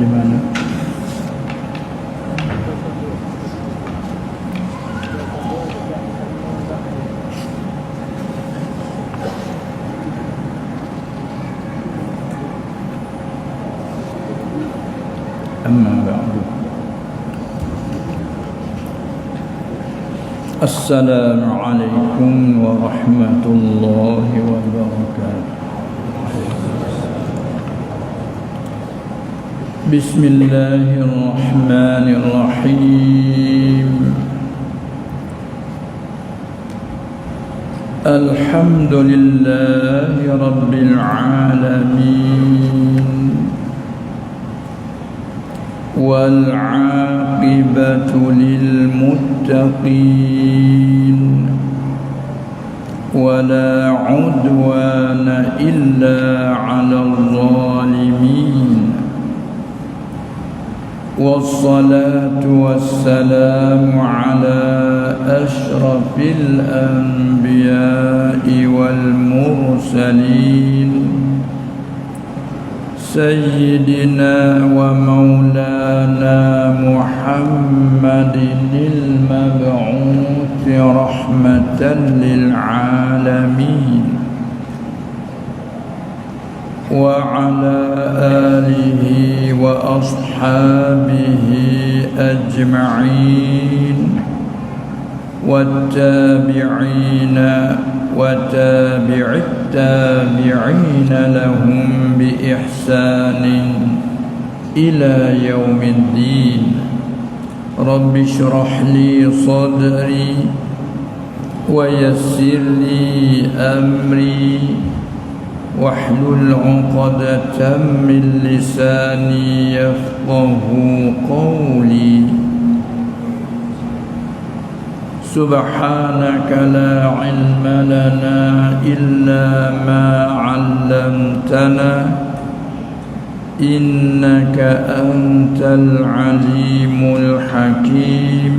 di mana? Amma ba'du. Assalamualaikum warahmatullahi wabarakatuh. Bismillahirrahmanirrahim. Alhamdulillahi rabbil alamin. والعاقبة للمتقين ولا عدوان إلا على الظالمين والصلاة والسلام على أشرف الأنبياء والمرسلين سيدنا ومولانا محمد المبعوث رحمة للعالمين وعلى آله وأصحابه أجمعين والتابعين وتابع التابعين لهم بإحسان إلى يوم الدين. رب اشرح لي صدري ويسر لي أمري واحلل عقدة من لساني يفقه قولي. سبحانك لا علم لنا إلا ما علمتنا إنك أنت العليم الحكيم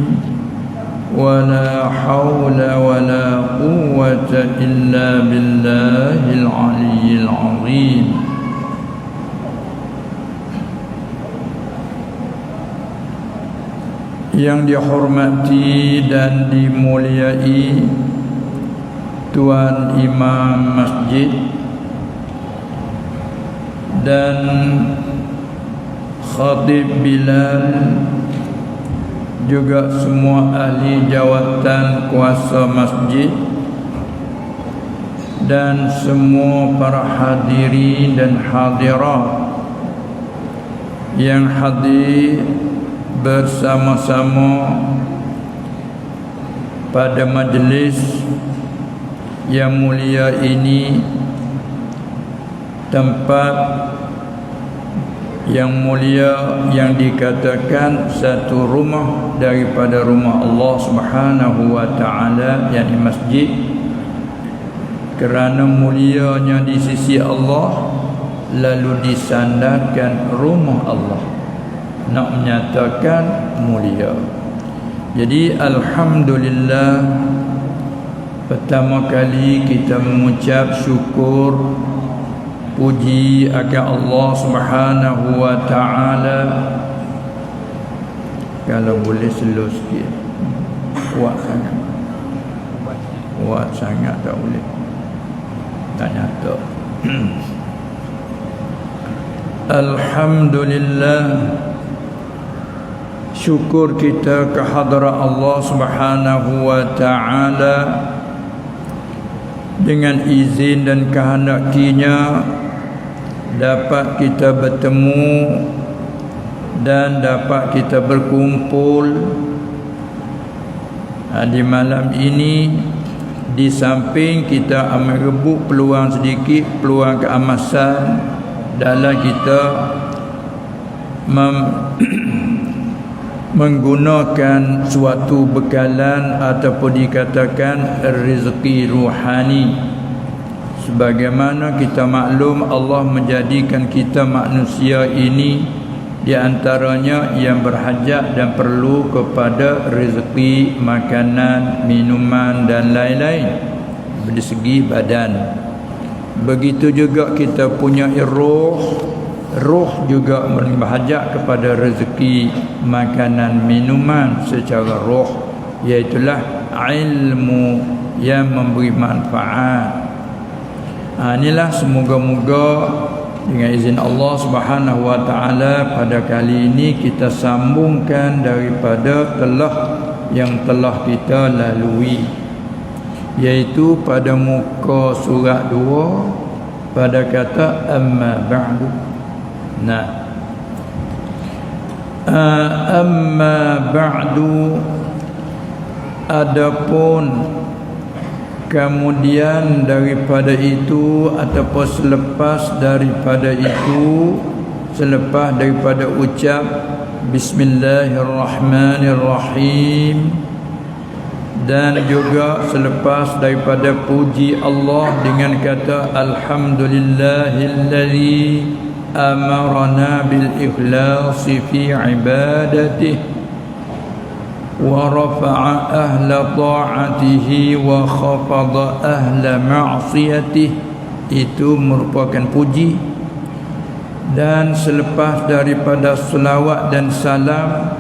ولا حول ولا قوة إلا بالله العلي العظيم. Yang dihormati dan dimuliai Tuan Imam Masjid dan Khatib Bilal, juga semua ahli jawatan kuasa masjid dan semua para hadirin dan hadirat yang hadir bersama-sama pada majlis yang mulia ini, tempat yang mulia yang dikatakan satu rumah daripada rumah Allah Subhanahu wa taala, yakni masjid, kerana mulianya di sisi Allah lalu disandarkan rumah Allah, nak menyatakan mulia. Jadi alhamdulillah, pertama kali kita mengucap syukur puji akan Allah Subhanahu wa taala. Kalau boleh slow sikit, kuat sangat tak boleh, tak nyata. Alhamdulillah, syukur kita ke hadrat Allah Subhanahu wa taala. Dengan izin dan kehendak-Nya dapat kita bertemu dan dapat kita berkumpul di malam ini. Di samping kita ambil rebut peluang sedikit, peluang keamasan dalam kita menggunakan suatu bekalan ataupun dikatakan rezeki ruhani. Sebagaimana kita maklum, Allah menjadikan kita manusia ini di antaranya yang berhajat dan perlu kepada rezeki, makanan, minuman dan lain-lain dari segi badan. Begitu juga kita punya roh, Ruh juga berhajat kepada rezeki makanan minuman secara roh, iaitulah ilmu yang memberi manfaat. Inilah semoga-moga dengan izin Allah Subhanahu wa taala pada kali ini kita sambungkan daripada yang telah kita lalui, iaitu pada muka surat 2 pada kata amma ba'du. Nah, amma ba'du, adapun kemudian daripada itu ataupun selepas daripada itu, selepas daripada ucap Bismillahirrahmanirrahim dan juga selepas daripada puji Allah dengan kata Alhamdulillahillazi amarna bil ikhlasi fi ibadatihi wa rafa'a ahla ta'atihi wa khafada ahla ma'siyatihi, itu merupakan puji. Dan selepas daripada selawat dan salam,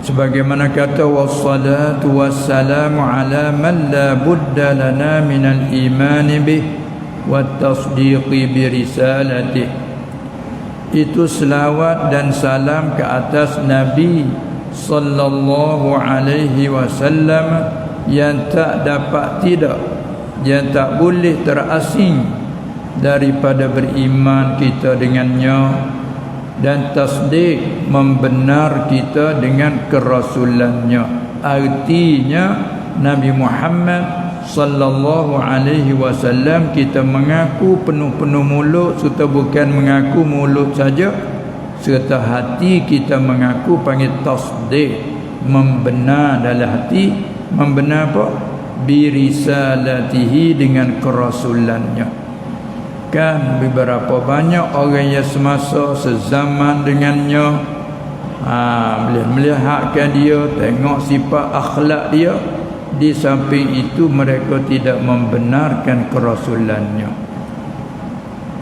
sebagaimana kata wassalatu wassalamu ala man la budda lana minal imani bih wa tasdiqi bi risalatih, itu selawat dan salam ke atas Nabi sallallahu alaihi wasallam yang tak dapat tidak, yang tak boleh terasing daripada beriman kita dengannya dan tasdik membenar kita dengan kerasulannya. Artinya Nabi Muhammad sallallahu alaihi wasallam kita mengaku penuh-penuh mulut, serta bukan mengaku mulut saja, serta hati kita mengaku, panggil tasdik, membenar dalam hati. Membenar apa? Birisalatihi, dengan kerasulannya. Kan beberapa banyak orang yang semasa sezaman dengannya, melihatkan dia, tengok sifat akhlak dia, di samping itu mereka tidak membenarkan kerasulannya,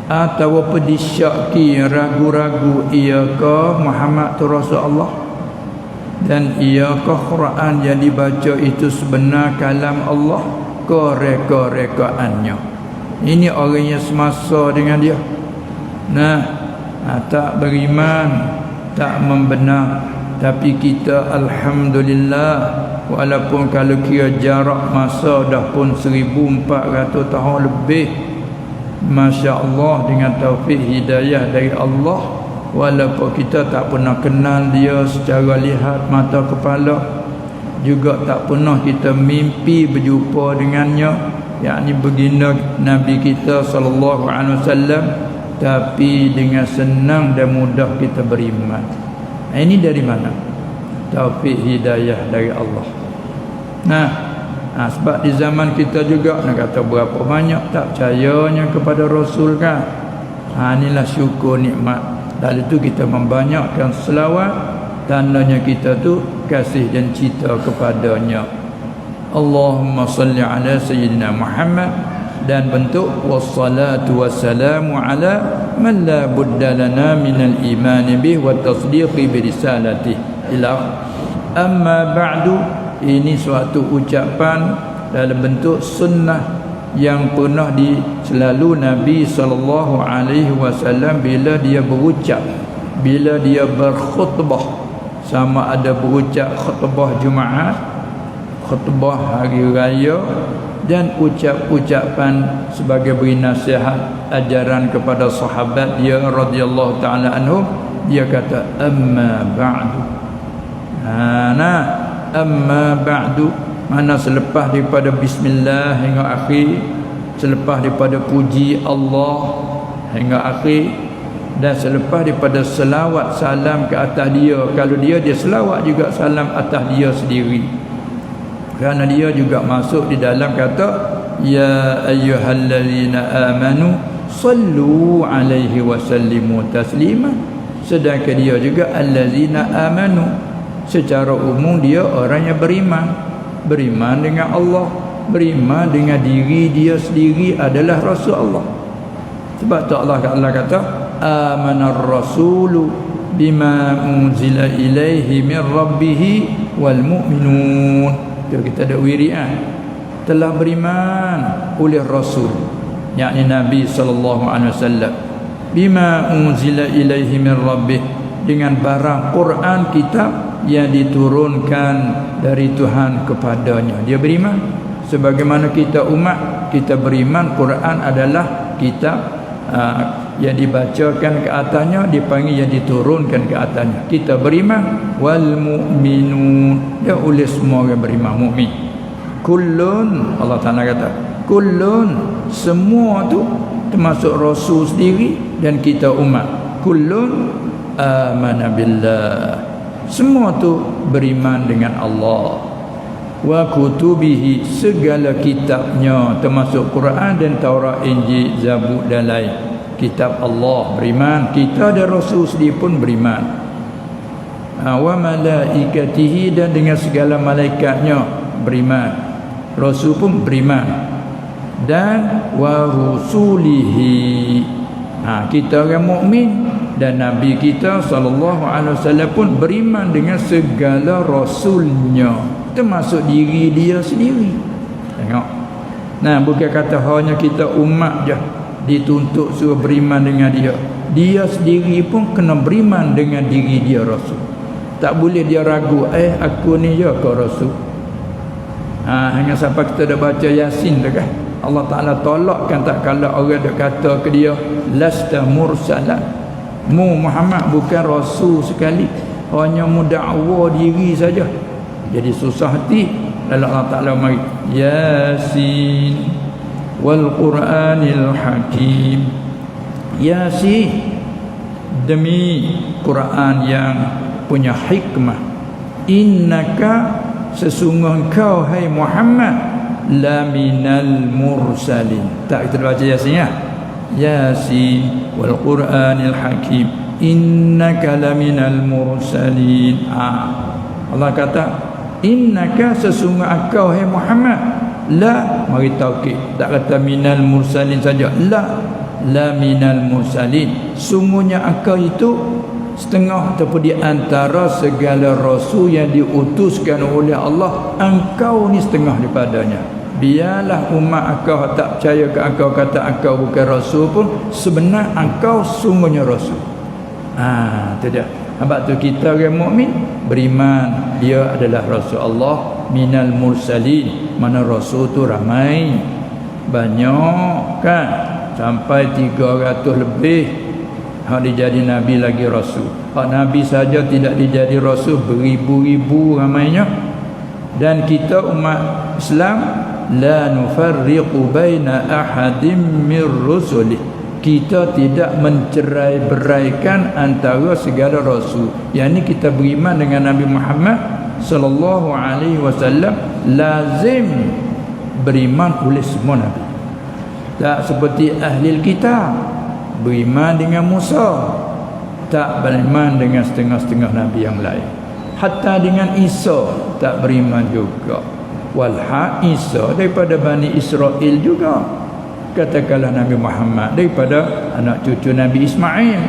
atau apa disyaki, ragu-ragu, iakah Muhammad tu Rasulullah dan iakah Quran yang dibaca itu sebenar kalam Allah ke reka-rekaannya. Ini orang yang semasa dengan dia. Tak beriman, tak membenar. Tapi kita alhamdulillah, walaupun kalau kira jarak masa dah pun 1400 tahun lebih, Masya Allah, dengan taufik hidayah dari Allah, walaupun kita tak pernah kenal dia secara lihat mata kepala, juga tak pernah kita mimpi berjumpa dengannya, yakni baginda Nabi kita sallallahu alaihi wasallam, tapi dengan senang dan mudah kita beriman. Ini dari mana? Taufik hidayah dari Allah. Sebab di zaman kita juga, nak kata berapa banyak tak percayanya kepada Rasul kan. Inilah syukur nikmat. Dari itu kita membanyakkan selawat, tandanya kita tu kasih dan cinta kepadanya. Allahumma salli ala Sayyidina Muhammad, dan bentuk wassalatu wassalamu ala man la budda lana minal imani bih wa tasdiqi bi risalatih ila. Amma ba'du, ini suatu ucapan dalam bentuk sunnah yang pernah selalu Nabi sallallahu alaihi wasallam bila dia berucap, bila dia berkhutbah, sama ada berucap khutbah Jumaat, khutbah hari raya, dan ucap-ucapan sebagai beri nasihat ajaran kepada sahabat dia radhiyallahu taala anhum, dia kata amma ba'du. Amma ba'du mana selepas daripada bismillah hingga akhir, selepas daripada puji Allah hingga akhir, dan selepas daripada selawat salam ke atas dia. Kalau dia selawat juga salam atas dia sendiri, kerana dia juga masuk di dalam kata ya ayyuhallazina amanu sallu alaihi wa sallimu taslima. Sedangkan dia juga allazina amanu, secara umum dia orang yang beriman dengan Allah, beriman dengan diri dia sendiri adalah Rasul Allah. Sebab tu Allah kata amanar rasulu bima unzila ilaihi min rabbih wal mu'minun. Tu kita ada wirian. Telah beriman oleh rasul, yakni Nabi sallallahu alaihi wasallam, bima unzila ilaihi min rabbih, dengan barang Quran kitab yang diturunkan dari Tuhan kepadanya. Dia beriman sebagaimana kita umat, kita beriman Quran adalah kitab yang dibacakan ke atasnya, dipanggil yang diturunkan ke atasnya. Kita beriman. Wal mu'minun, dia oleh semua orang beriman mukmin. Kullun, Allah Ta'ala kata kullun, semua tu termasuk rasul sendiri dan kita umat. Kullun amana billah, semua tu beriman dengan Allah. Wa kutubihi, segala kitabnya termasuk Quran dan Taurat, Injil, Zabur dan lain. Kitab Allah beriman, kita dan rasul sendiri pun beriman. Wa malaikatihi, dan dengan segala malaikatnya beriman. Rasul pun beriman. Dan wa rusulihi, kita orang mukmin dan Nabi kita sallallahu alaihi wasallam pun beriman dengan segala rasulnya, termasuk diri dia sendiri. Tengok. Nah, bukan kata hanya kita umat je dituntut suruh beriman dengan dia. Dia sendiri pun kena beriman dengan diri dia rasul. Tak boleh dia ragu, aku ni je ke rasul. Hanya sampai kita dah baca Yasin dah kan, Allah Ta'ala tolakkan tak kala orang dah kata ke dia, lasta mursalan, mu Muhammad bukan rasul sekali, hanya mendakwa diri saja. Jadi susah hati. Lalu Allah Ta'ala mari, Yasin wal Qur'anil Hakim. Yasin, demi Quran yang punya hikmah. Innaka, sesungguh kau hai Muhammad, la minal mursalin. Tak kita baca Yasin ya. Yasin wal Qur'anil Hakim, innaka la minal mursalin. Allah kata innaka, sesungguh kau hai Muhammad, la, mari taukid, tak kata minal mursalin saja, la minal mursalin, sungguhnya engkau itu setengah ataupun di antara segala rasul yang diutuskan oleh Allah, engkau ni setengah daripadanya. Biarlah umat engkau tak percaya ke engkau, kata engkau bukan rasul pun, sebenar engkau sungguhnya rasul. Itu dia. Sebab tu kita orang mukmin beriman dia adalah rasul Allah, minal mursalin. Mana rasul tu ramai, banyak kan, sampai 300 lebih. Hak dijadi nabi lagi rasul. Hak nabi saja tidak dijadi rasul, beribu-ribu ramainya. Dan kita umat Islam, la nufarriqu baina ahadim mir rusulih, kita tidak mencerai-beraikan antara segala rasul. Yang ini kita beriman dengan Nabi Muhammad sallallahu alaihi wasallam, lazim beriman oleh semua nabi. Tak seperti ahli kitab beriman dengan Musa, tak beriman dengan setengah-setengah nabi yang lain. Hatta dengan Isa tak beriman juga. Walha Isa daripada Bani Israel juga. Katakanlah Nabi Muhammad daripada anak cucu Nabi Ismail.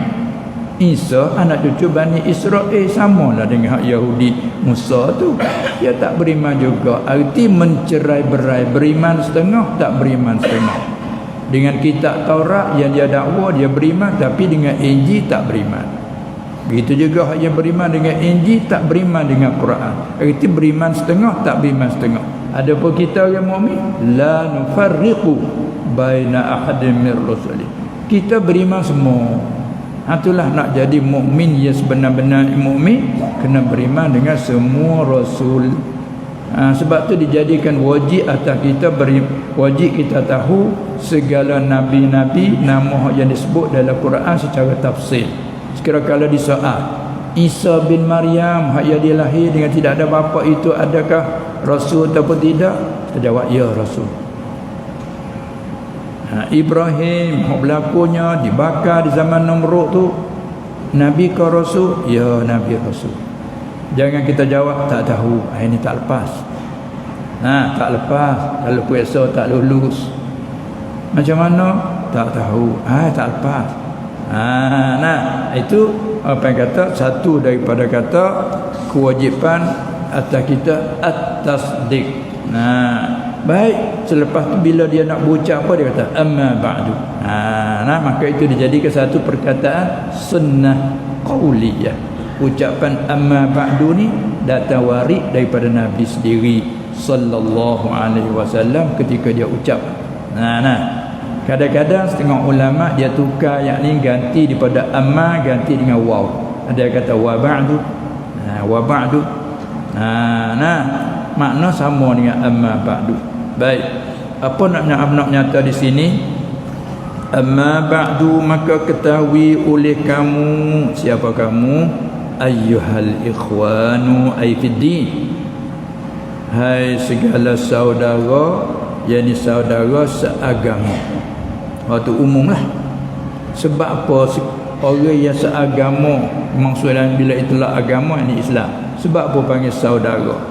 Isa anak cucu Bani Israel, samalah dengan hak Yahudi Musa tu. Dia tak beriman juga. Arti mencerai-berai, beriman setengah, tak beriman setengah. Dengan kitab Taurat yang dia dakwa dia beriman, tapi dengan Injil tak beriman. Begitu juga hak yang beriman dengan Injil tak beriman dengan Quran. Arti beriman setengah, tak beriman setengah. Adapun kita yang mukmin, la nufarriqu baina ahadin mir rusuli, kita beriman semua. Itulah nak jadi mukmin yang sebenar-benar mukmin, kena beriman dengan semua rasul. Sebab tu dijadikan wajib atas kita, wajib kita tahu segala nabi-nabi, nama yang disebut dalam Quran secara tafsir. Sekiranya kalau disoal Isa bin Maryam hak yang dia lahir dengan tidak ada bapa, itu adakah rasul ataupun tidak? Kita jawab ya, rasul. Ibrahim hak berlakunya dibakar di zaman Namrud tu, nabi ke rasul? Ya, nabi rasul. Jangan kita jawab tak tahu, ini tak lepas. Tak lepas. Kalau puasa tak lulus, macam mana? Tak tahu. Tak lepas. Nah, itu apa yang kata satu daripada kata kewajipan atas kita at-tasdiq. Baik, selepas tu bila dia nak berucap apa dia kata amma ba'du. Maka itu dijadikan satu perkataan sunnah qauliyah. Ucapan amma ba'du ni datang warid daripada Nabi sendiri sallallahu alaihi wasallam ketika dia ucap. Kadang-kadang setengah ulama dia tukar yang ni ganti daripada amma ganti dengan waw. Ada yang kata wa ba'du. Wa ba'du. Makna sama dengan amma ba'du. Baik. Apa nak nyata di sini? Amma ba'du, maka ketahui oleh kamu. Siapa kamu? Ayyuhal ikhwanu ay fiddin. Hai segala saudara, yakni saudara seagama. Waktu umum lah. Sebab apa orang yang seagama, maksudnya bila itulah agama ini Islam. Sebab apa panggil saudara?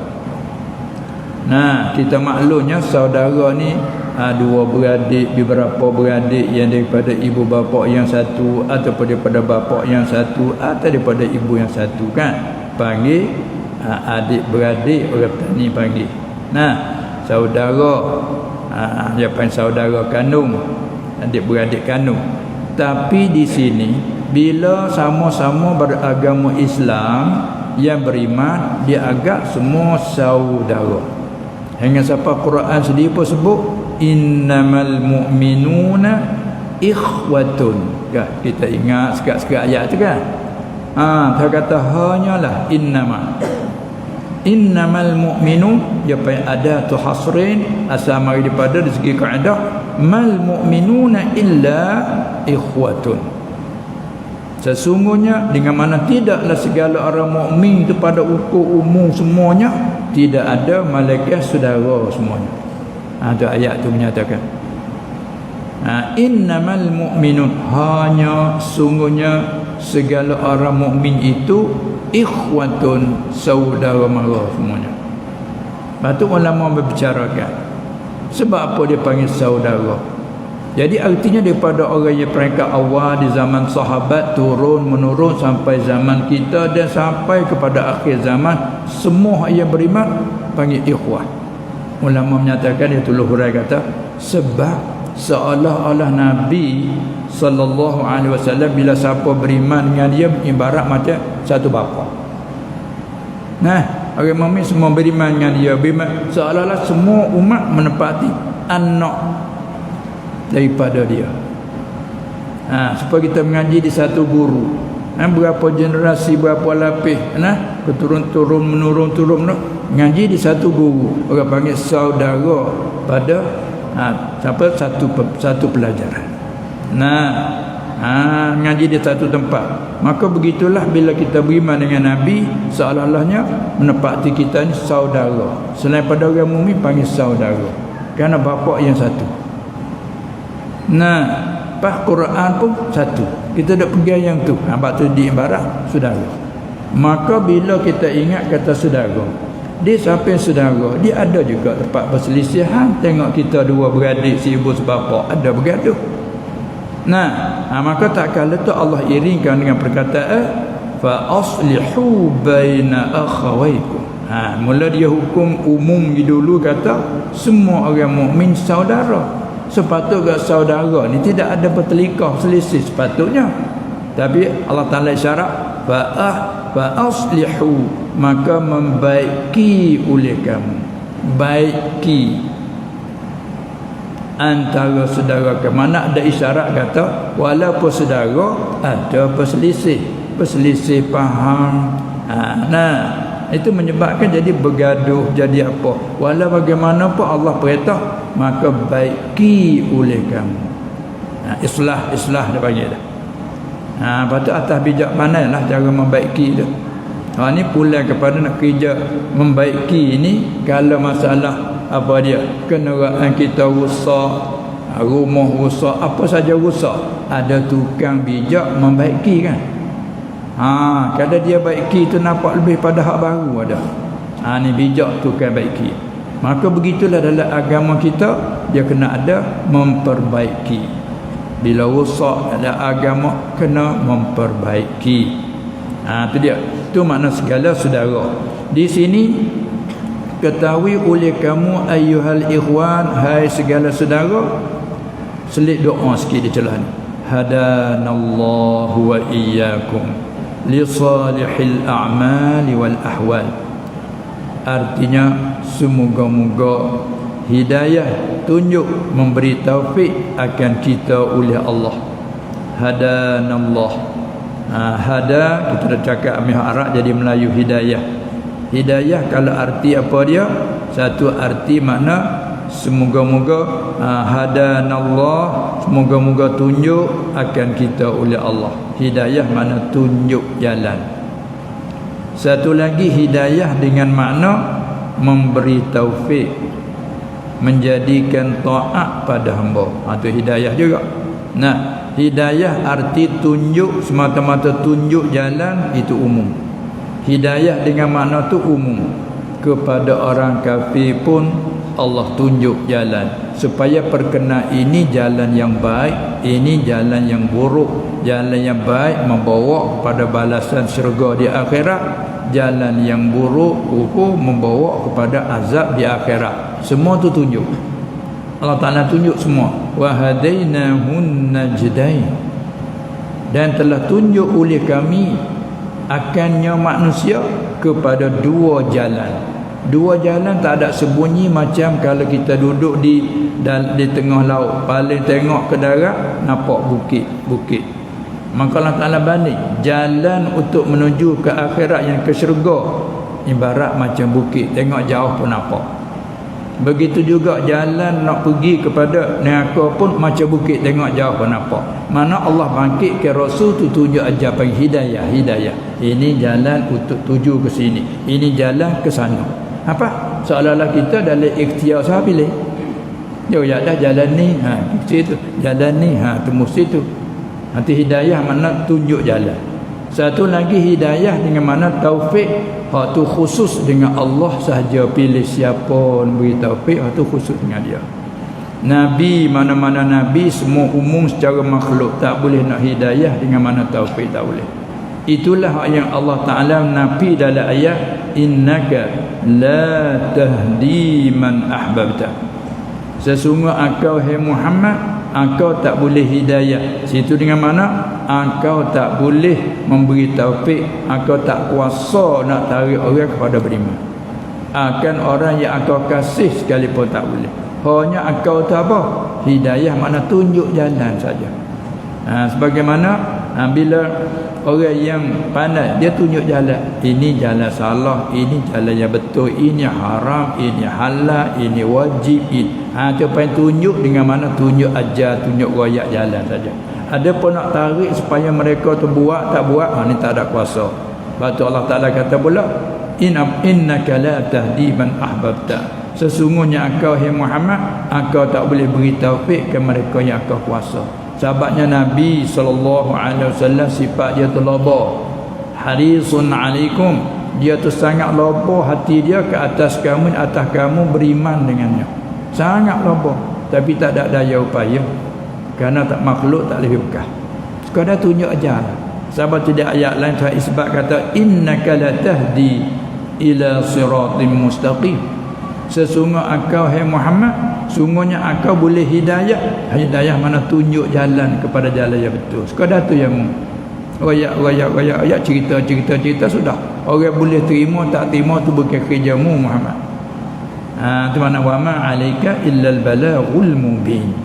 Kita maklumnya saudara ni dua beradik, beberapa beradik yang daripada ibu bapa yang satu ataupun daripada bapa yang satu atau daripada ibu yang satu kan. Panggil adik beradik, orang petani panggil. Saudara dia panggil saudara kandung, adik beradik kandung. Tapi di sini bila sama-sama beragama Islam yang beriman, dia agak semua saudara. Hingga sampai Quran sendiri pun sebut innamal mu'minuna ikhwatun. Kita ingat sekat-sekat ayat tu kan. Dia kata hanyalah innamal mu'minun, dia panggil ada tu hasrin, asal mari daripada dari segi kaedah mal mu'minuna illa ikhwatun. Sesungguhnya dengan mana tidaklah segala orang mukmin itu pada ukur umum semuanya, tidak ada malaikat saudara semuanya. Itu ayat tu menyatakan innamal mu'minun, hanya sungguhnya segala orang mukmin itu ikhwatun, saudara mara semuanya. Lepas tu ulama berbicarakan sebab apa dia panggil saudara. Jadi artinya daripada orang yang peringkat awal di zaman sahabat turun menurun sampai zaman kita dan sampai kepada akhir zaman, semua yang beriman panggil ikhwah. Ulama menyatakan, itu Luhurai kata, sebab seolah-olah Nabi sallallahu alaihi wasallam bila siapa beriman dengan dia ibarat macam satu bapa. Orang mukmin semua beriman dengan dia, beriman seolah-olah semua umat menepati anak daripada dia. Supaya kita mengaji di satu guru, berapa generasi, berapa lapis, turun menurun mengaji di satu guru, orang panggil saudara pada satu pelajaran. Mengaji di satu tempat. Maka begitulah bila kita beriman dengan Nabi, seolah-olahnya menepati kita ni saudara. Selain pada orang mukmin panggil saudara, kerana bapa yang satu. Pas Quran pun satu. Kita dah pegang yang tu. Sebab tu diibarat saudara. Maka bila kita ingat kata saudara, dia sampai saudara, dia ada juga tempat perselisihan. Tengok kita dua beradik, si ibu sebapa, ada bergaduh. Maka tak kala tu Allah iringkan dengan perkataan fa aslihu baina akhawaykum. Mula dia hukum umum dulu, kata semua orang mukmin saudara. Sepatutnya saudara ni tidak ada pertelikah selisih sepatutnya. Tapi Allah Ta'ala isyarat fa aslihu, maka membaiki oleh kamu, baiki antara saudara ke. Mana ada isyarat kata walaupun saudara ada perselisih faham. Itu menyebabkan jadi bergaduh, jadi apa. Walau bagaimanapun Allah perintah, maka baiki oleh kamu. Islah dia panggil dah. Lepas tu atas bijak pandailah cara membaiki tu. Ni pulang kepada nak kerja membaiki ni. Kalau masalah apa dia, kenderaan kita rusak, rumah rusak, apa saja rusak, ada tukang bijak membaiki kan. Kalau dia baiki tu nampak lebih pada hak baru ada. Ni bijak tukang baiki. Maka begitulah dalam agama kita, dia kena ada memperbaiki. Bila rosak ada agama, kena memperbaiki. Itu dia. Itu makna segala saudara. Di sini ketahui oleh kamu ayyuhal ikhwan, hai segala saudara, selit doa sikit di celah ni. Hadanallahu wa iyyakum li salihil a'mali wal ahwal. Artinya semoga-moga hidayah, tunjuk, memberi taufik akan kita oleh Allah. Hadanallah. Hada kita dah cakap ambil Arab jadi Melayu hidayah. Hidayah kalau arti apa dia? Satu arti makna semoga-moga hadanallah, semoga-moga tunjuk akan kita oleh Allah. Hidayah makna tunjuk jalan. Satu lagi hidayah dengan makna memberi taufik, menjadikan taat pada hamba. Itu hidayah juga. Nah, hidayah arti tunjuk, semata-mata tunjuk jalan, itu umum. Hidayah dengan makna tu umum. Kepada orang kafir pun Allah tunjuk jalan, supaya perkenal ini jalan yang baik, ini jalan yang buruk. Jalan yang baik membawa kepada balasan syurga di akhirat, jalan yang buruk membawa kepada azab di akhirat. Semua tu tunjuk. Allah Ta'ala tunjuk semua. Wa hadainahun najdain. Dan telah tunjuk oleh kami akannya manusia kepada dua jalan. Dua jalan tak ada sembunyi, macam kalau kita duduk di tengah laut, paling tengok ke darat nampak bukit. Maka Allah Ta'ala banding jalan untuk menuju ke akhirat yang ke syurga ibarat macam bukit, tengok jauh pun nampak. Begitu juga jalan nak pergi kepada neraka pun macam bukit, tengok jauh pun nampak. Mana Allah bangkit ke Rasul tu tunjuk ajar bagi hidayah. Ini jalan untuk tuju ke sini, ini jalan ke sana. Apa? Seolah-olah kita dalam ikhtiar saya pilih. Ya dah jalan ni, situ. Jalan ni, tembus situ. Nanti hidayah makna tunjuk jalan. Satu lagi hidayah dengan mana taufik, hak tu khusus dengan Allah sahaja, pilih siapa beri taufik, hak tu khusus dengan dia. Nabi, mana-mana nabi semua umum secara makhluk, tak boleh nak hidayah dengan mana taufik, tak boleh. Itulah hak yang Allah Ta'ala nafi dalam ayat innaka la tahdi man ahbabta. Sesungguhnya engkau hai Muhammad, engkau tak boleh hidayah. Situ dengan mana? Engkau tak boleh memberi taufik, engkau tak kuasa nak tarik orang kepada beriman. Akan orang yang engkau kasih sekalipun tak boleh. Hanya engkau tak apa? Hidayah makna tunjuk jalan saja. Sebagaimana bila orang yang pandai, dia tunjuk jalan. Ini jalan salah, ini jalan yang betul, ini haram, ini halal, ini wajib. Itu pengen tunjuk dengan mana? Tunjuk ajar, tunjuk royak jalan saja. Ada pun nak tarik supaya mereka tu buat, tak buat, ni tak ada kuasa. Sebab tu Allah Ta'ala kata pula, innaka la tahdi man ahbabta. Sesungguhnya engkau hai Muhammad, engkau tak boleh beri taufik ke mereka yang engkau kuasa. Sahabatnya Nabi SAW sifat dia tu laba, harisun alaikum, dia tu sangat laba hati dia ke atas kamu beriman dengannya. Sangat laba, tapi tak ada daya upaya, kerana tak makhluk tak boleh buka. Sekadar tunjuk ajar. Sahabat tidak ayat lain telah isbat kata innaka la tahdi ila siratim mustaqim. Sesungguhnya engkau hai Muhammad, sungguhnya engkau boleh hidayah. Hidayah mana? Tunjuk jalan kepada jalan yang betul. Sekadar tu yang royak cerita sudah. Orang boleh terima tak terima tu bukan kerjamu Muhammad. Tu mana wa ma alaika illal balaghul mubin.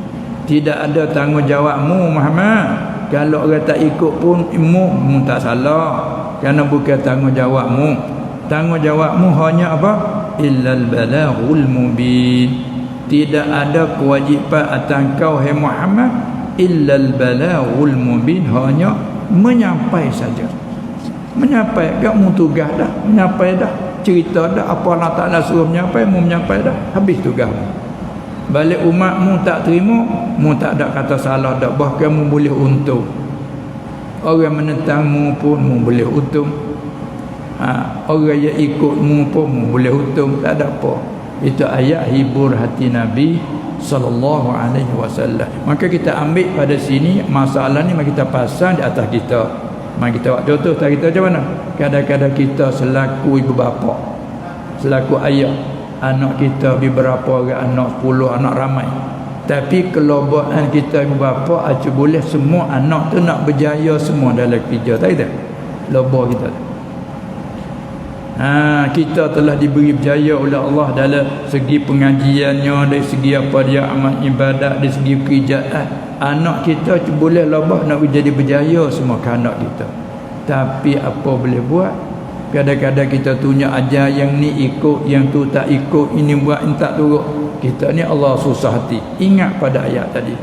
Tidak ada tanggungjawabmu Muhammad. Kalau orang tak ikut pun mu tak salah, kerana bukan tanggungjawabmu. Tanggungjawabmu hanya apa? Illal balaghul mubin. Tidak ada kewajipan atas kau hai Muhammad illal balaghul mubin, hanya menyampai saja. Menyampai, gak mu tugas dah, menyampai dah, cerita dah apa Allah Ta'ala suruh menyampai, mu menyampai dah, habis tugasmu. Balik umatmu tak terima, mu tak ada kata salah dah, bahkan mu boleh untung. Orang menentangmu pun mu boleh untung. Orang yang ikutmu pun boleh untung, tak ada apa. Itu ayat hibur hati Nabi sallallahu alaihi wasallam. Maka kita ambil pada sini masalah ni, mari kita pasang di atas kita. Mari kita buat contoh tak kita macam mana? Kadang-kadang kita selaku ibu bapa, selaku ayah, anak kita beberapa orang anak, 10 anak ramai. Tapi kelobaan kita ibu bapa aja boleh semua anak tu nak berjaya semua dalam kerja, tak ada. Loba kita. Kita telah diberi berjaya oleh Allah dalam segi pengajiannya, dari segi apa dia amal ibadat, dari segi kerjaan. Anak kita boleh loba nak jadi berjaya semua ke anak kita. Tapi apa boleh buat? Kadang-kadang kita tunjuk ajar yang ni ikut, yang tu tak ikut, ini buat, ini tak turut. Kita ni Allah susah hati. Ingat pada ayat tadi.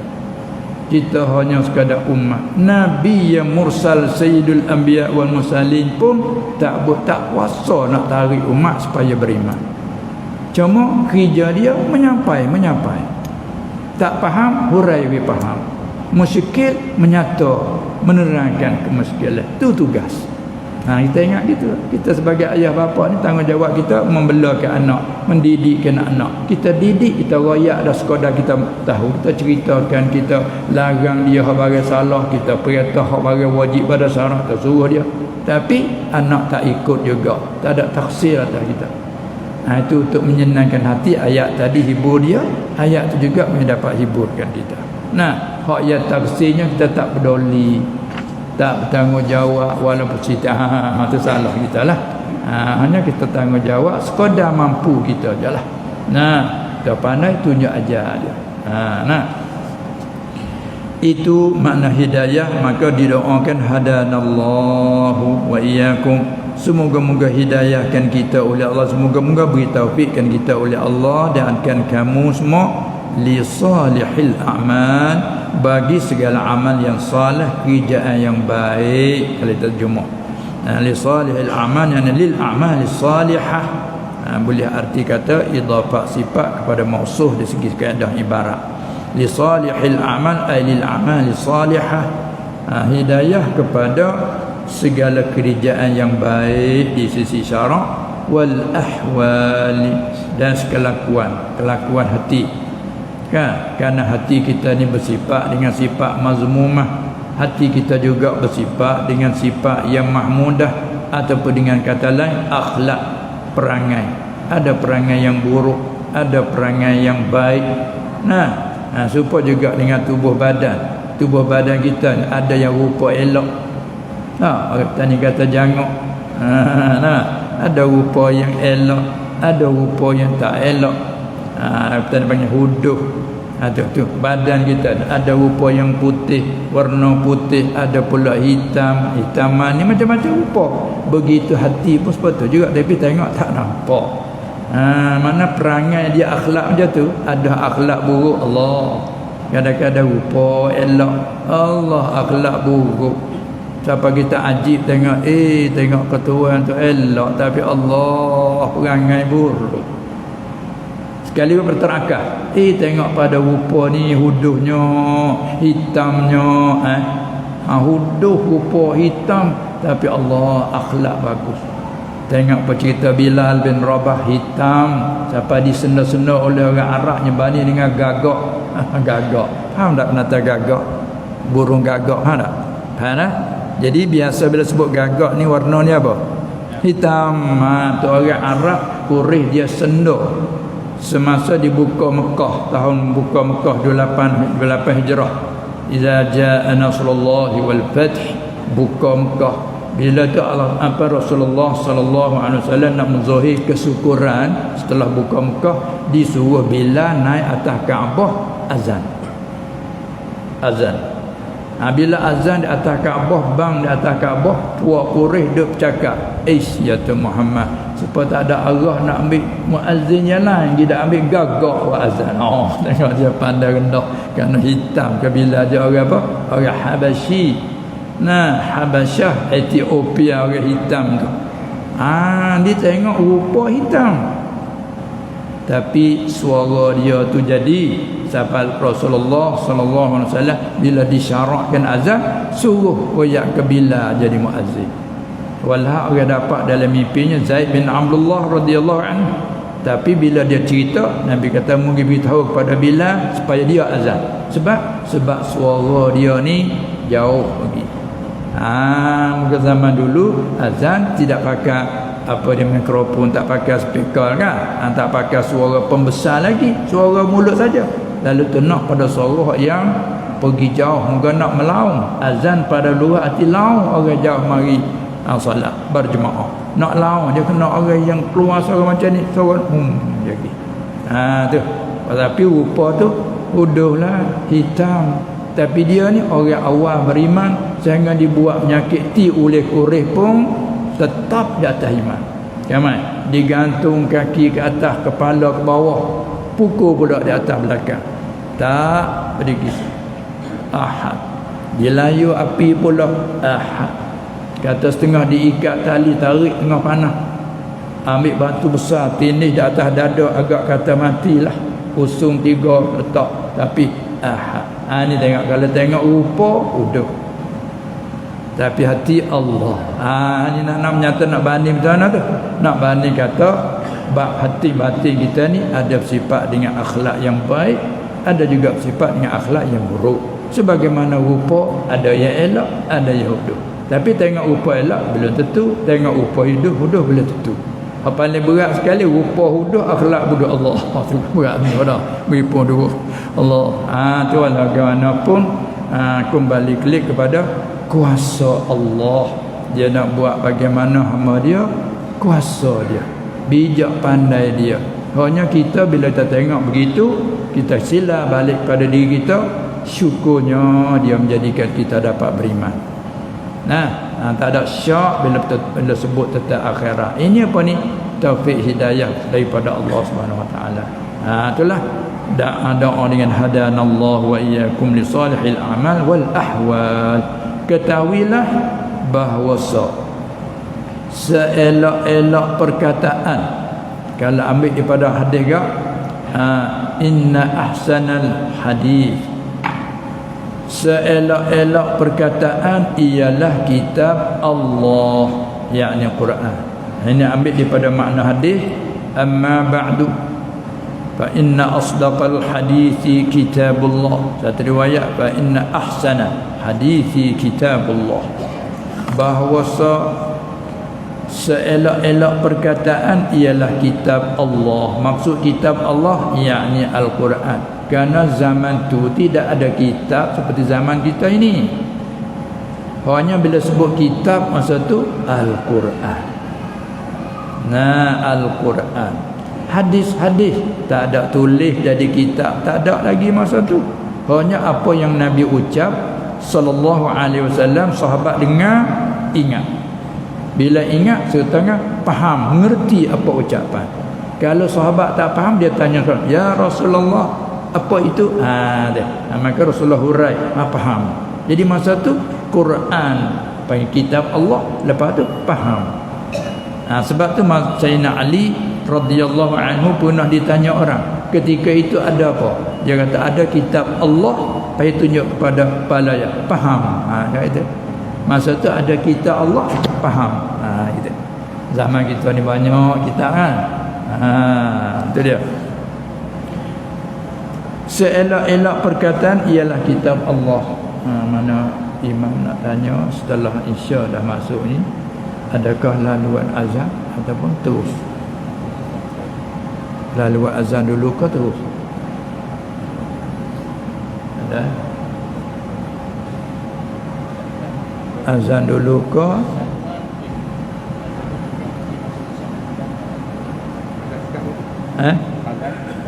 Kita hanya sekadar umat. Nabi yang mursal sayyidul anbiya wal mursalin pun tak kuasa nak tarik umat supaya beriman. Cuma kerja dia menyampai. Tak faham, hurai faham. Musykil menyata, menerangkan kemusykilan. Itu tugas. Kita ingat gitu. Kita sebagai ayah bapa ni tanggungjawab kita membelakan anak, mendidikkan anak. Kita didik, kita royak dah sekadar kita tahu, kita ceritakan, kita larang dia hak barang salah, kita perintah hak barang wajib pada syarat, kita suruh dia. Tapi anak tak ikut juga, tak ada taksir atas kita. Itu untuk menyenangkan hati. Ayat tadi hibur dia, ayat tu juga mendapat hiburkan kita. Hak yang taksirnya kita tak peduli, tak bertanggungjawab, walaupun cerita itu salah kita lah. Hanya kita tanggungjawab sekadar mampu kita je lah. Kita pandai tunjuk ajar dia. Itu makna hidayah. Maka didoakan hadanallahu wa iyyakum. Semoga-moga hidayahkan kita oleh Allah, semoga-moga beri taufikkan kita oleh Allah, dan akan kamu semua li salihil a'mal, bagi segala amal yang salih, kerjaan yang baik. Kalau terjemah li salihil a'mal, yani lil a'mal salihah. Boleh arti kata idafah sifat kepada mausuh dari segi kaedah ibarat. Li salihil a'mal ay lil a'mal salihah. Hidayah kepada segala kerjaan yang baik di sisi syarak, wal ahwali, dan kelakuan hati. Kerana hati kita ni bersifat dengan sifat mazmumah. Hati kita juga bersifat dengan sifat yang mahmudah, ataupun dengan kata lain akhlak, perangai. Ada perangai yang buruk, ada perangai yang baik. Supaya juga dengan tubuh badan. Tubuh badan kita ada yang rupa elok. Orang tani kata jangok. Ada rupa yang elok, ada rupa yang tak elok. Kita panggil huduh. Tu badan kita ada rupa yang putih, warna putih, ada pula hitaman ni macam-macam rupa. Begitu hati pun sepatutnya juga, tapi tengok tak nampak. Mana perangai dia akhlak macam tu. Ada akhlak buruk Allah. Kadang-kadang rupa elok, Allah akhlak buruk. Siapa kita ajib tengok, tengok ketuan tu elok, tapi Allah perangai buruk. Sekali pun berterakah, tengok pada rupa ni, huduhnya, hitamnya, huduh rupa hitam, tapi Allah akhlak bagus. Tengok cerita Bilal bin Rabah, hitam, siapa disenda-senda oleh orang Arab, nyebani dengan gagak. Gagak, faham tak penata gagak? Burung gagak, faham tak? Faham tak? Jadi biasa bila sebut gagak ni warna ni apa? Hitam. Tu orang Arab Quraisy dia senda semasa dibuka Mekah, tahun buka Mekah 28 Hijrah. Iza jaa nasrullah wal fath, buka Mekah. Bila tu Rasulullah sallallahu alaihi wasallam nak menzahir kesyukuran setelah buka Mekah, disuruh bila naik atas Kaabah azan. Bila azan di atas Kaabah, bang di atas Kaabah, puak Quraisy duk bercakap, ya tu Muhammad, supaya tak ada arah nak ambil muazzin yang lain, dia ambil gagak wa azan. Tengok dia pandai rendah kerana hitam. Bila dia orang apa? Orang Habasyi. Habasyah, Ethiopia, orang hitam tu. Dia tengok rupa hitam, tapi suara dia tu jadi sampai Rasulullah sallallahu alaihi wasallam bila disyarakkan azan, suruh royak ke Bilal jadi muazzin. Walha orang dapat dalam mimpinya Zaid bin Abdullah radhiyallahu anhu. Tapi bila dia cerita, Nabi kata mungkin beritahu kepada Bilal supaya dia azan. Sebab suara dia ni jauh pergi. Maka zaman dulu azan tidak pakai apa dia mikrofon, tak pakai speaker kan. Tak pakai suara pembesar lagi, suara mulut saja. Lalu nak pada suara yang pergi jauh, mungkin nak melaung. Azan pada luar hati laung orang jauh mari solat berjemaah. Nak laung dia kena orang yang keluar suara macam ni, suara jadi. Tu. Tapi rupa tu udahlah hitam. Tapi dia ni orang awal beriman sehingga dibuat menyakiti oleh kurih pun tetap di atas iman. Kamai digantung kaki ke atas, kepala ke bawah, pukul pula di atas belakang. Tak pergi. Ahad. Dilayu api pula ahad. Kata setengah diikat tali tarik tengah panah. Ambil batu besar tindih di atas dada agak kata matilah. Usung 3 letak tapi ahad. Ni tengok kalau tengok rupa udah. Tapi hati Allah. Ni nak menyata nak banding macam mana tu? Nak banding kata bab hati batin kita ni ada sifat dengan akhlak yang baik, ada juga sifat dengan akhlak yang buruk. Sebagaimana rupa ada yang elok, ada yang hidup. Tapi tengok rupa elok belum tentu, tengok rupa hidup belum tentu. Apa paling berat sekali rupa hidup, akhlak buruk. Allah. Tu berat ni pada beripun dua. Allah. Tu bagaimanapun kembali klik kepada kuasa Allah. Dia nak buat bagaimana hamba dia, kuasa dia, bijak pandai dia. Hanya kita bila kita tengok begitu, kita sila balik pada diri kita, syukurnya dia menjadikan kita dapat beriman. Tak ada syak bila sebut tentang akhirat. Ini apa ni? Taufik hidayah daripada Allah Subhanahu wa taala. Itulah doa dengan hadanallahu wa iyyakum li salihil a'mal wal ahwal. Ketahuilah bahawa seelok-elok perkataan, kalau ambil daripada hadis gak, inna ahsanal hadis, seelok-elok perkataan ialah kitab Allah, yakni Quran. Ini ambil daripada makna hadis, amma ba'du fa inna asdaqal hadithi kitabullah. Satu riwayat fa inna ahsana hadithi kitabullah, bahawa seelok-elok perkataan ialah kitab Allah. Maksud kitab Allah yakni Al-Quran. Kerana zaman tu tidak ada kitab seperti zaman kita ini. Hanya bila sebut kitab masa tu Al-Quran. Al-Quran. Hadis-hadis tak ada tulis jadi kitab, tak ada lagi masa tu. Hanya apa yang Nabi ucap sallallahu alaihi wasallam, sahabat dengar, ingat. Bila ingat setengah faham, mengerti apa ucapan. Kalau sahabat tak faham, dia tanya, ya Rasulullah, apa itu? Maka Rasulullah hurai, faham. Jadi masa tu Quran panggil kitab Allah, lepas tu faham. Sebab tu Sayyidina Ali radhiyallahu anhu pernah ditanya orang, ketika itu ada apa? Dia kata ada kitab Allah, lepas tunjuk kepada kepala dia, faham. Kata masa tu ada kitab Allah, faham. Gitu. Zaman kita ni banyak kitab kan. Itu dia. Seelok-elok perkataan ialah kitab Allah. Mana imam nak tanya setelah Isya dah masuk ni, adakah laluan azan ataupun terus? Laluan azan dulu ke terus? Ada? Azan dulu ke?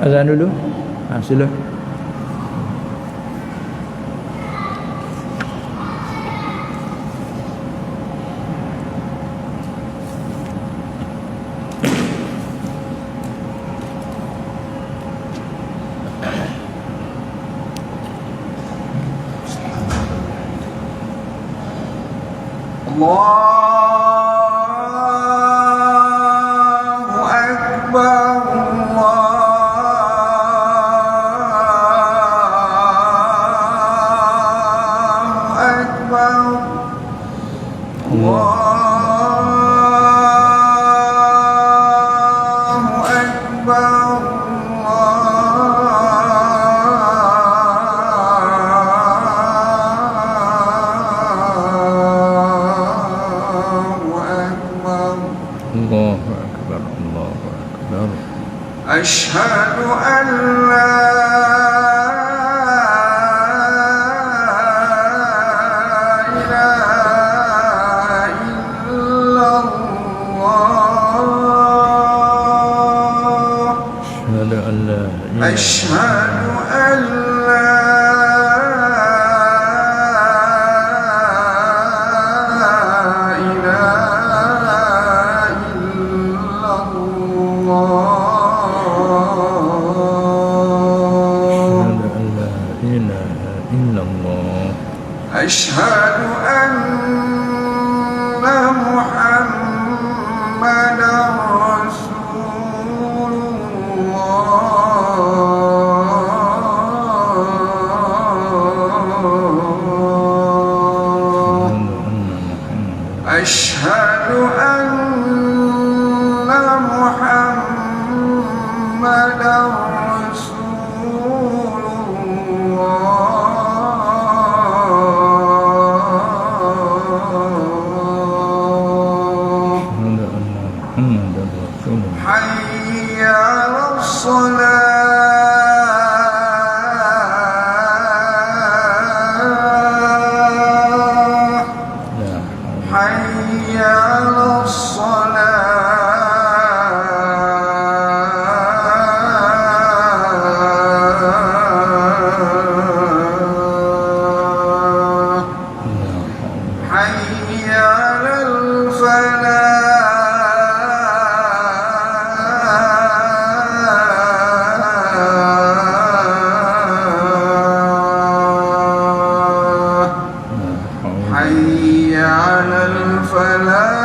Azan dulu? Sila. Allahu Akbar, Allahu Akbar, Allahu Akbar. أن لا إله إلا الله أشهد أن محمدا رسول الله أشهد أن محمدا رسول الله حي على الصلاة حي على الصلاة حي على الفلاح حي على الفلاح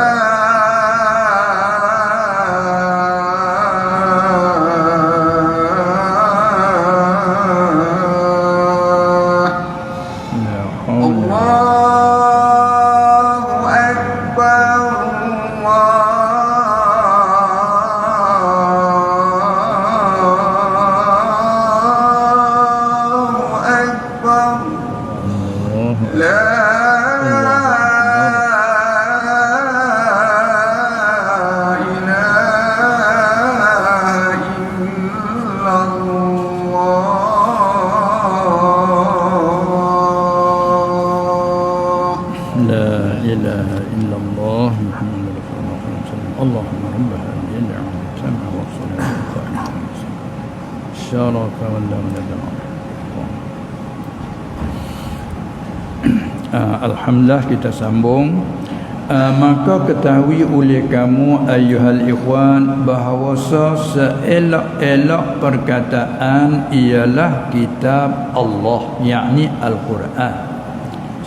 الله أكبر الله أكبر لا إله إلا الله محمد رسول الله صلى الله عليه وسلم اللهم رب هذه الدعوة التامة والصلاة القائمة الشرف Alhamdulillah, kita sambung. Maka ketahui oleh kamu ayuhal ikhwan bahawasa seelok-elok perkataan ialah kitab Allah, yakni Al-Quran.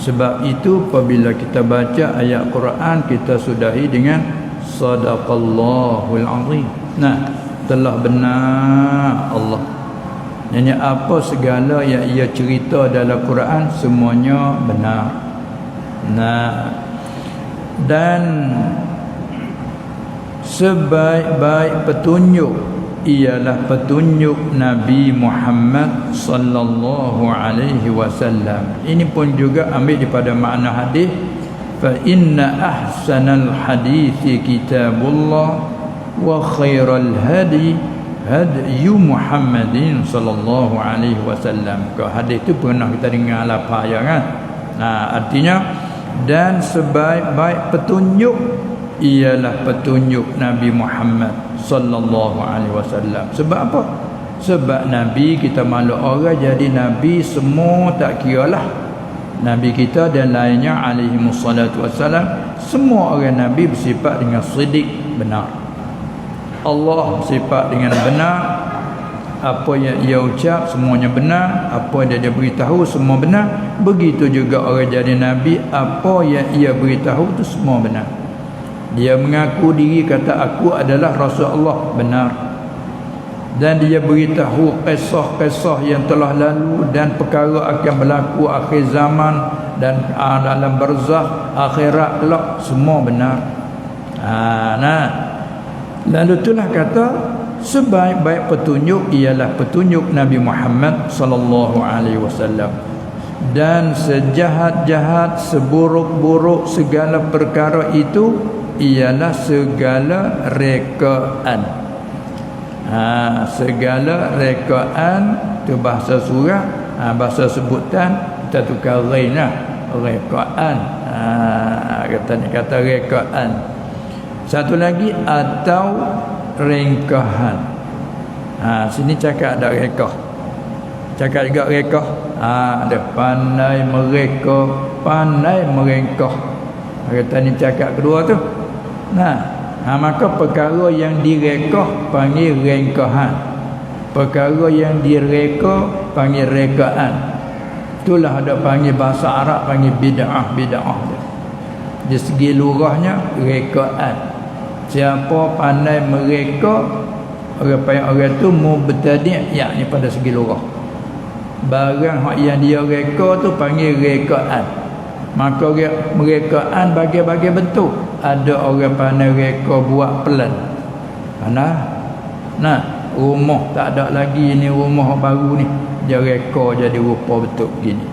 Sebab itu apabila kita baca ayat Quran, kita sudahi dengan Sadaqallahul Azim. Nah, telah benar Allah. Jadi apa segala yang ia cerita dalam Quran semuanya benar. Nah, dan sebaik-baik petunjuk ialah petunjuk Nabi Muhammad sallallahu alaihi wasallam. Ini pun juga ambil daripada makna hadis, fa inna ahsanal hadithi kitabullah wa khairal hadi hadyu Muhammadin sallallahu alaihi wasallam. Ke hadis tu pernah kita dengar lapar ya kan. Nah, artinya dan sebaik-baik petunjuk ialah petunjuk Nabi Muhammad sallallahu alaihi wasallam. Sebab apa? Sebab Nabi kita makhluk orang, jadi Nabi semua tak kiralah. Nabi kita dan lainnya alaihi wassalatu wassalam, semua orang Nabi bersifat dengan sidik, benar. Allah sifat dengan benar. Apa yang ia ucap semuanya benar, apa yang dia beritahu semua benar. Begitu juga orang jadi Nabi, apa yang ia beritahu itu semua benar. Dia mengaku diri kata aku adalah Rasul Allah, benar. Dan dia beritahu kisah-kisah yang telah lalu dan perkara akan berlaku akhir zaman dan dalam barzakh akhirat kelak, semua benar. Nah, lalu itulah kata sebaik-baik petunjuk ialah petunjuk Nabi Muhammad sallallahu alaihi wasallam. Dan sejahat-jahat, seburuk-buruk segala perkara itu ialah segala rekaan. Segala rekaan tu bahasa surah, bahasa sebutan kita tukar ghainah, rekaan. Kata rekaan. Satu lagi atau rengkahan. Sini cakap ada rekah. Cakap juga reka. Ada pandai mereka, pandai merengkah. Kata ni cakap kedua tu. Maka perkara yang direkah panggil rengkahan. Perkara yang direka panggil rekaan. Itulah ada panggil bahasa Arab panggil bid'ah. Di segi lurahnya rekaan. Siapa pandai mereka, orang tu mubtadi', yakni pada segi lurah. Barang hak yang dia reka tu panggil rekaan. Maka rekaan bagi-bagi bentuk. Ada orang pandai reka buat pelan. Rumah tak ada lagi ni, rumah baru ni dia reka jadi rupa betul begini.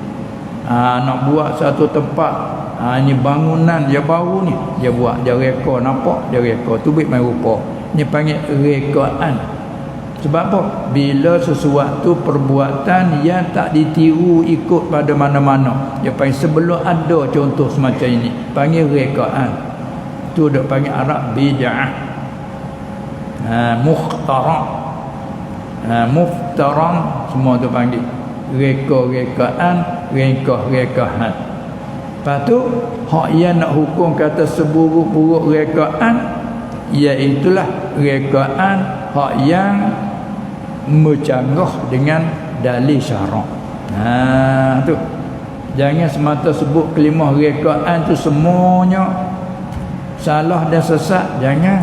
Nak buat satu tempat, ini bangunan dia baru ni, dia buat, dia reka, nampak dia reka, tubik main rupa. Ni panggil rekaan. Sebab apa? Bila sesuatu perbuatan yang tak ditiru ikut pada mana-mana, dia panggil sebelum ada contoh semacam ini, panggil rekaan. Tu dak panggil Arab bid'ah. Mukhtarah. Muftarah semua tu panggil rekaan, rengkah-rengkahan. Lepas tu hak yang nak hukum kata seburuk-buruk rekaan, iaitulah rekaan hak yang mencanggah dengan dalil syarak. Tu jangan semata sebut kalimah rekaan tu semuanya salah dan sesat, jangan.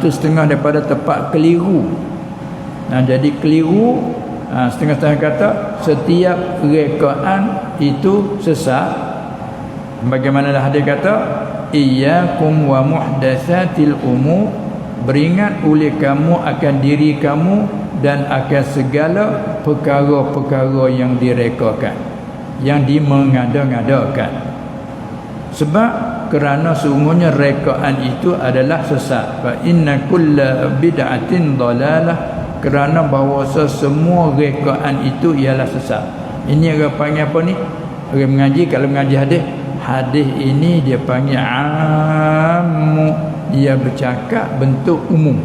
Tu setengah daripada tempat keliru. Jadi keliru, setengah-setengah kata setiap rekaan itu sesat. Bagaimana hadis kata, iyyakum wa muhdatsatil umur, beringat oleh kamu akan diri kamu dan akan segala perkara-perkara yang direkakan, yang dimengada-ngadakan. Sebab kerana sungguhnya rekaan itu adalah sesat. Fa inna kulla bid'atin dalalah, kerana bahawa semua rekaan itu ialah sesat. Ini orang panggil apa ni? Orang mengaji, kalau mengaji hadis ini dia panggil ammu. Dia bercakap bentuk umum.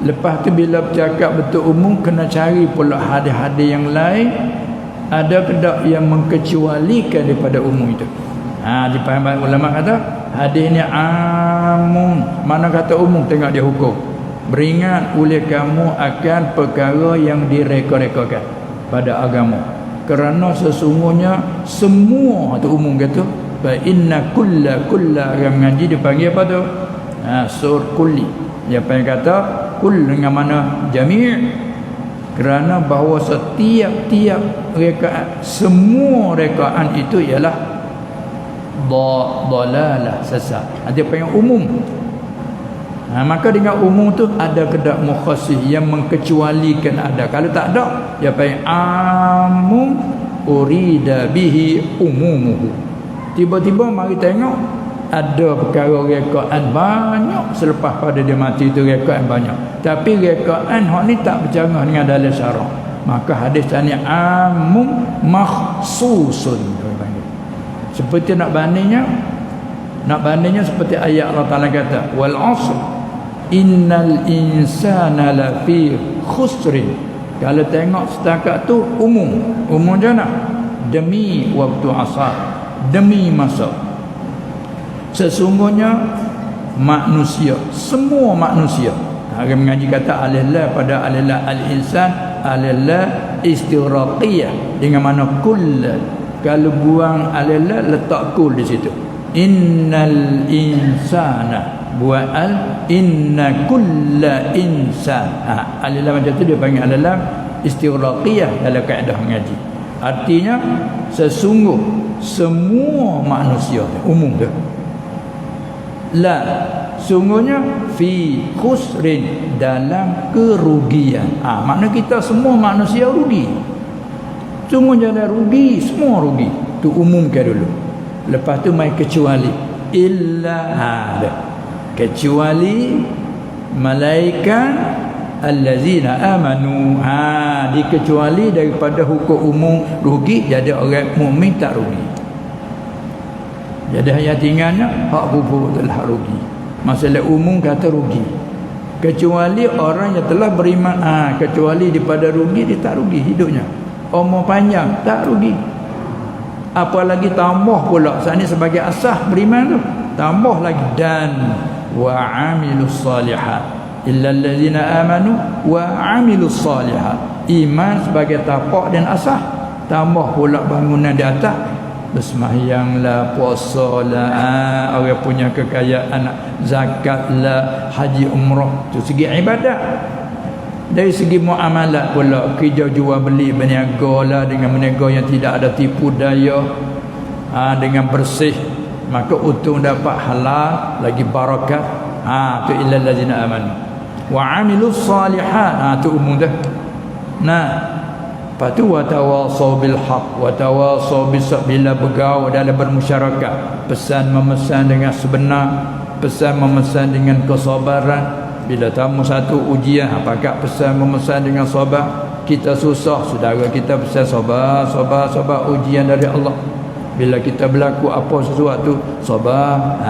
Lepas tu bila bercakap bentuk umum, kena cari pula hadis-hadis yang lain ada ke tak yang mengkecualikan daripada umum itu. Dipahami ulama kata hadis ni amun. Mana kata umum, tengok dia hukum. Beringat oleh kamu akan perkara yang direka-rekakan pada agama, kerana sesungguhnya semua itu umum kata. Fa inna kulla yang mengaji dipanggil apa tu? Sur kulli. Dia panggil kata kull dengan mana jami', kerana bahawa setiap rekaan, semua rekaan itu ialah dalalah, sesat. Dia panggil umum. Maka dengan umum tu ada kedak mukhasis yang mengkecualikan ada. Kalau tak ada, dia panggil amum urida bihi umumuhu. Tiba-tiba mari tengok ada perkara rekaan banyak selepas pada dia mati tu, rekaan banyak. Tapi rekaan hak ni tak bercanggah dengan dalil syarak. Maka hadis tadi amum makhsusun. Seperti nak bandingnya seperti ayat Allah Taala kata wal 'asr innal insana lafi khusrin. Kalau tengok setakat tu umum jana, demi waktu asar, demi masa. Sesungguhnya manusia, semua manusia. Orang mengaji kata alillah pada alillah al-insan, alillah istighraqiyah, dengan mana kull. Kalau buang alillah letak kul di situ. Innal insana buat inna kulla insan. Alillah macam tu dia panggil alillah istighraqiyah dalam kaedah mengaji. Artinya sesungguh semua manusia umum tu. La, sungguhnya fi khusrin, dalam kerugian. Makna kita semua manusia rugi. Semua jadi rugi, semua rugi. Tu umumkan dulu. Lepas tu mai kecuali illa ada. Kecuali malaikat allazina amanu. Dikecuali daripada hukum umum rugi, jadi orang mukmin tak rugi. Jadi hanya tinggalnya hak bubur telah rugi. Masalah umum kata rugi. Kecuali orang yang telah beriman. Kecuali daripada rugi, dia tak rugi hidupnya. Umur panjang tak rugi. Apalagi tambah pula saat ini sebagai asas beriman tu, tambah lagi, dan wa amilus salihat illa allazina amanu wa amilus salihat. Iman sebagai tapak dan asas, tambah pula bangunan di atas, bersembahyanglah, puasalah, orang punya kekayaan, zakatlah, haji umrah. Tu segi ibadat. Dari segi muamalat pula, kerja jual beli, berniaga lah dengan berniaga yang tidak ada tipu daya, dengan bersih, maka untung dapat halal, lagi barakat. Tu illal ladzina amanu wa amilus salihat. Tu umum dah. Lepas tu watawasau bil haq watawasau bis sabr, bila bergaul dalam bermasyarakat, pesan memesan dengan sebenar, pesan memesan dengan kesabaran. Bila tamu satu ujian, apakah pesan memesan dengan sabar. Kita susah, saudara kita pesan sabar, sabar, sabar, ujian dari Allah. Bila kita berlaku apa sesuatu, sabar.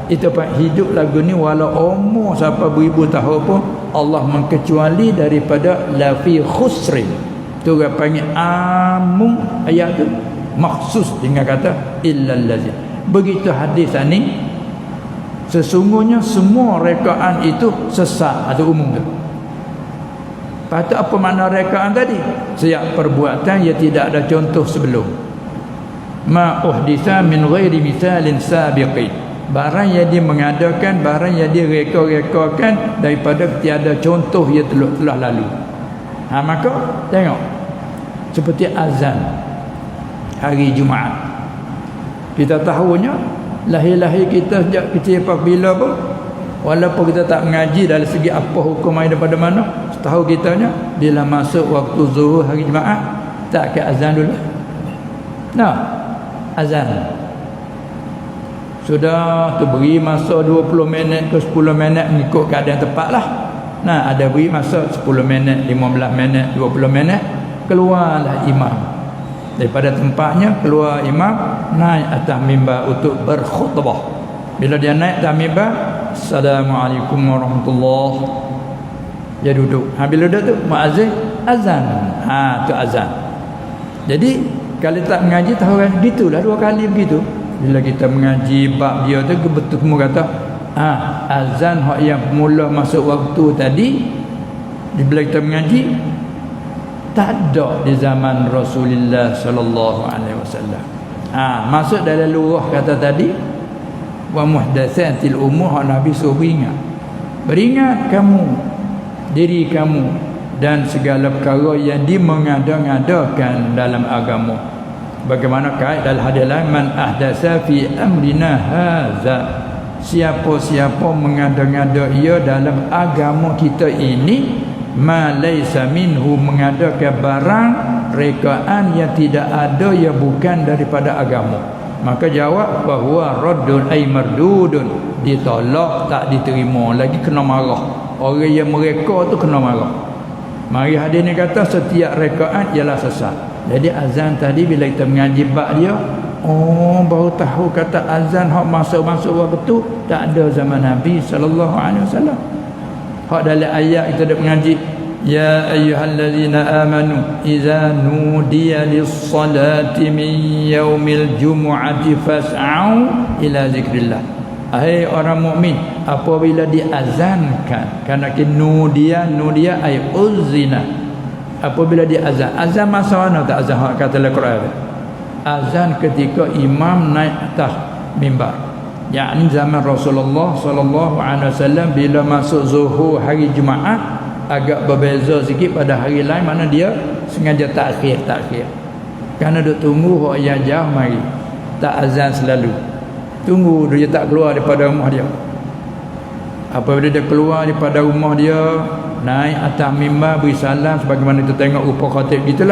Itu pak hidup lagu ni, walau umur siapa beribu tahun pun Allah mengkecuali daripada la fi khusrin. Tu orang panggil amum, ayat tu maksus dengan kata illal ladzina. Begitu hadis ni, sesungguhnya semua rekaan itu sesat atau umum tu. Patut apa makna rekaan tadi? Setiap perbuatan yang tidak ada contoh sebelum. Ma uhditha min ghairi mithalin sabiqin. Barang yang dia mengadakan, barang yang dia reka-rekakan daripada tiada contoh yang telah lalu. Maka tengok, seperti azan hari Jumaat. Kita tahunya lahir-lahir kita sejak kecil apabila pun, walaupun kita tak mengaji dari segi apa hukum main daripada mana, setahu kitanya bila masuk waktu zuhur hari Jumaat, tak ke azan dulu. Azan sudah tu beri masa 20 minit ke 10 minit mengikut keadaan tepat lah. Ada beri masa 10 minit, 15 minit, 20 minit, keluarlah imam daripada tempatnya, keluar imam, naik atas mimbar untuk berkhutbah. Bila dia naik atas mimbar, Assalamualaikum warahmatullahi, dia duduk. Bila duduk tu muazzin azan. Tu azan. Jadi kalau tak mengaji tahu kan, gitulah dua kali begitu. Bila kita mengaji bab dia tu, betul semua kata azan hak yang mula masuk waktu tadi, bila kita mengaji tak ada di zaman Rasulullah sallallahu alaihi wasallam. Masuk dalam lurah kata tadi, wa muhdatsatil umur, Nabi suruh beringat kamu diri kamu dan segala perkara yang dimengada-ngadakan dalam agama. Bagaimana kait dalam hadis lain, man ahdatsa fi amrina hadza, siapa-siapa mengada-ngada ia dalam agama kita ini, ma laisa minhu, mengadakan barang rekaan yang tidak ada, yang bukan daripada agama, maka jawab bahawa raddun ay mardudun, ditolak, tak diterima, lagi kena marah. Orang yang mereka tu kena marah. Mari hadis ni kata setiap rekaan ialah sesat. Jadi azan tadi bila kita mengaji bab dia, baru tahu kata azan hak masuk-masuk waktu tak ada zaman Nabi sallallahu alaihi wasallam. Hak dalam ayat kita dah mengaji, ya ayyuhallazina amanu idza nudiya lis-salati min yaumil jumu'ati fas'au ila zikrillah. Hai orang mukmin, apabila diazankan, kerana nudiya ay uzina. Apabila dia azan masa mana tak azan hak kata dalam Quran? Azan ketika imam naik atas mimbar. Yakni zaman Rasulullah sallallahu alaihi wasallam bila masuk zuhur hari Jumaat agak berbeza sikit pada hari lain, mana dia sengaja takhir. Kerana duk tunggu hak yang jauh mari. Tak azan selalu. Tunggu dia tak keluar daripada rumah dia. Apabila dia keluar daripada rumah dia, naik atas mimbar beri salam sebagaimana kita tengok rupa khatib gitulah.